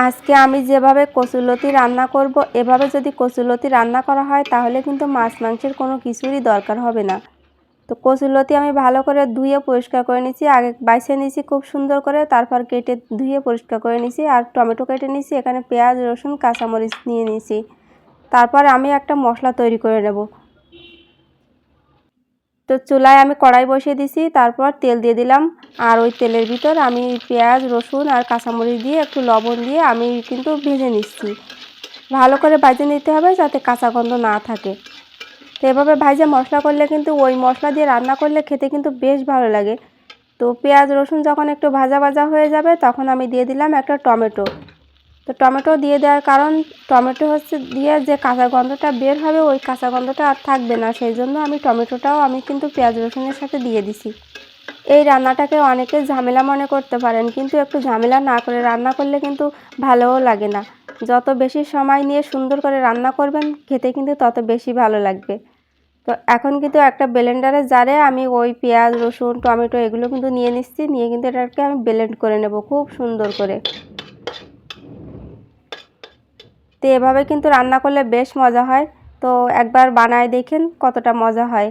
আজকে আমি যেভাবে কচুরলতি রান্না করব, এভাবে যদি কচুরলতি রান্না করা হয় তাহলে কিন্তু মাছ মাংসের কোনো কিছুরই দরকার হবে না। তো কচুরলতি আমি ভালো করে ধুয়ে পরিষ্কার করে নিয়েছি, আগে বাইছে নিয়েছি খুব সুন্দর করে, তারপর কেটে ধুয়ে পরিষ্কার করে নিয়েছি। আর টমেটো কেটে নিয়েছি, এখানে পেঁয়াজ রসুন কাঁচামরিচ নিয়ে নিয়েছি। তারপর আমি একটা মশলা তৈরি করে নেব। তো চুলায় আমি কড়াই বসিয়ে দিয়েছি, তারপর তেল দিয়ে দিলাম। আর ওই তেলের ভিতর আমি পেঁয়াজ রসুন আর কাঁচামরিচ দিয়ে একটু লবণ দিয়ে আমি কিন্তু ভেজে নিচ্ছি। ভালো করে ভেজে নিতে হবে যাতে কাঁচা গন্ধ না থাকে। তো এভাবে ভাজে মশলা করলে কিন্তু ওই মশলা দিয়ে রান্না করলে খেতে কিন্তু বেশ ভালো লাগে। তো পেঁয়াজ রসুন যখন একটু ভাজা ভাজা হয়ে যাবে তখন আমি দিয়ে দিলাম একটা টমেটো। তো টমেটো দিয়ে দেওয়ার কারণ, টমেটো দিয়ে যে কাঁচা গন্ধটা বের হবে ওই কাঁচা গন্ধটা আর থাকবে না, সেই জন্য আমি টমেটোটাও আমি কিন্তু পেঁয়াজ রসুনের সাথে দিয়ে দিছি। এই রান্নাটাকে অনেকে ঝামেলা মনে করতে পারেন, কিন্তু একটু ঝামেলা না করে রান্না করলে কিন্তু ভালোও লাগে না। যত বেশি সময় নিয়ে সুন্দর করে রান্না করবেন খেতে কিন্তু তত বেশি ভালো লাগবে। তো এখন কিন্তু একটা ব্লেন্ডারের জারে আমি ওই পেঁয়াজ রসুন টমেটো এগুলো কিন্তু নিয়ে নিচ্ছি, নিয়ে কিন্তু এটাকে আমি ব্লেন্ড করে নেব খুব সুন্দর করে। তো এভাবে কিন্তু রান্না করলে বেশ মজা হয়। তো একবার বানায় দেখেন কতটা মজা হয়।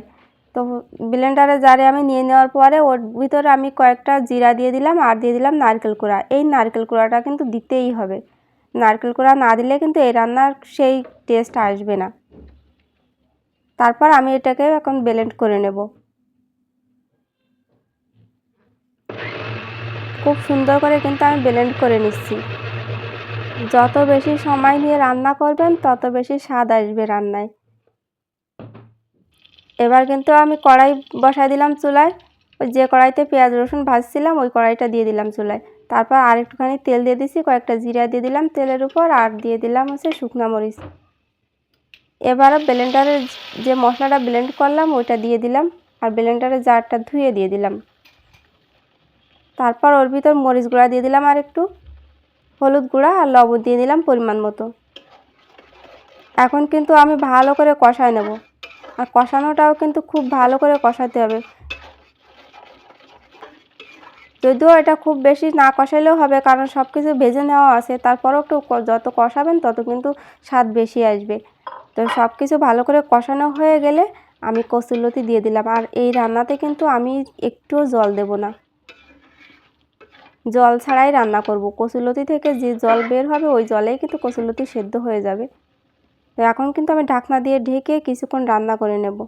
তো ব্লেন্ডারে জারে আমি নিয়ে নেওয়ার পরে ওর ভিতরে আমি কয়েকটা জিরা দিয়ে দিলাম আর দিয়ে দিলাম নারকেল কোড়া। এই নারকেল কোড়াটা কিন্তু দিতেই হবে, নারকেল কোড়া না দিলে কিন্তু এই রান্নার সেই টেস্ট আসবে না। তারপর আমি এটাকে এখন ব্লেন্ড করে নেব। খুব সুন্দর করে কিন্তু আমি ব্লেন্ড করে নিচ্ছি। যত বেশি সময় নিয়ে রান্না করবেন তত বেশি স্বাদ আসবে রান্নায়। এবার কিন্তু আমি কড়াই বসাই দিলাম চুলায়। ওই যে কড়াইতে পেঁয়াজ রসুন ভাজছিলাম ওই কড়াইটা দিয়ে দিলাম চুলায়। তারপর আর একটুখানি তেল দিয়ে দিছি, কয়েকটা জিরা দিয়ে দিলাম তেলের উপর, আর দিয়ে দিলাম শুকনো মরিচ। এবারে ব্লেন্ডারের যে মশলাটা ব্লেন্ড করলাম ওইটা দিয়ে দিলাম, আর ব্লেন্ডারের জারটা ধুয়ে দিয়ে দিলাম। তারপর ওর ভিতর মরিচ গুঁড়া দিয়ে দিলাম, আর একটু হলুদ গুঁড়া আর লবণ দিয়ে দিলাম পরিমাণ মতো। এখন কিন্তু আমি ভালো করে কষায় নেব, আর কষানোটাও কিন্তু খুব ভালো করে কষাতে হবে। যদিও এটা খুব বেশি না কষাইলেও হবে, কারণ সব কিছু ভেজে নেওয়া আছে, তারপরেও একটু যত কষাবেন তত কিন্তু স্বাদ বেশি আসবে। তো সব কিছু ভালো করে কষানো হয়ে গেলে আমি কচুরলতি দিয়ে দিলাম। আর এই রান্নাতে কিন্তু আমি একটুও জল দেব না, জল ছাড়াই রান্না করব। কচুরলতি থেকে যে জল বের হবে ওই জলেই কিন্তু কচুরলতি সেদ্ধ হয়ে যাবে। তো এখন কিন্তু আমি ঢাকনা দিয়ে ঢেকে কিছুক্ষণ রান্না করে নেব।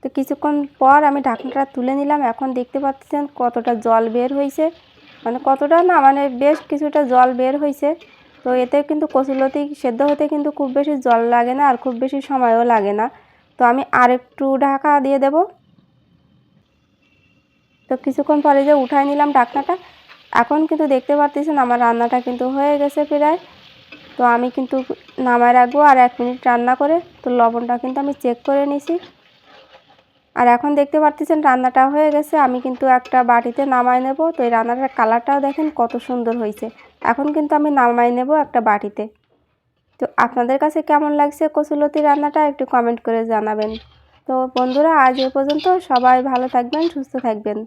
তো কিছুক্ষণ পর আমি ঢাকনাটা তুলে নিলাম। এখন দেখতে পাচ্ছেন কতটা জল বের হয়েছে, মানে কতটা না, মানে বেশ কিছুটা জল বের হয়েছে। তো এতে কিন্তু কচুরলতি সেদ্ধ হতে কিন্তু খুব বেশি জল লাগে না আর খুব বেশি সময়ও লাগে না। তো আমি আরেকটু ঢাকা দিয়ে দেব। তো কিছুক্ষণ পরে যে উঠাই নিলাম ঢাকনাটা, এখন কিন্তু দেখতে পাচ্ছেন আমার রান্নাটা কিন্তু হয়ে গেছে প্রায়। তো আমি কিন্তু নামায় রাখবো আর 1 মিনিট রান্না করে। তো লবণটা কিন্তু আমি চেক করে নিছি। আর এখন দেখতে পাচ্ছেন রান্নাটা হয়ে গেছে, আমি কিন্তু একটা বাটিতে নামায় নেব। তো এই রান্নাটার কালারটাও দেখেন কত সুন্দর হয়েছে। এখন কিন্তু আমি নামায় নেব একটা বাটিতে। তো আপনাদের কাছে কেমন লাগছে কচুরলতি রান্নাটা একটু কমেন্ট করে জানাবেন। তো বন্ধুরা আজ এ পর্যন্ত, সবাই ভালো থাকবেন সুস্থ থাকবেন।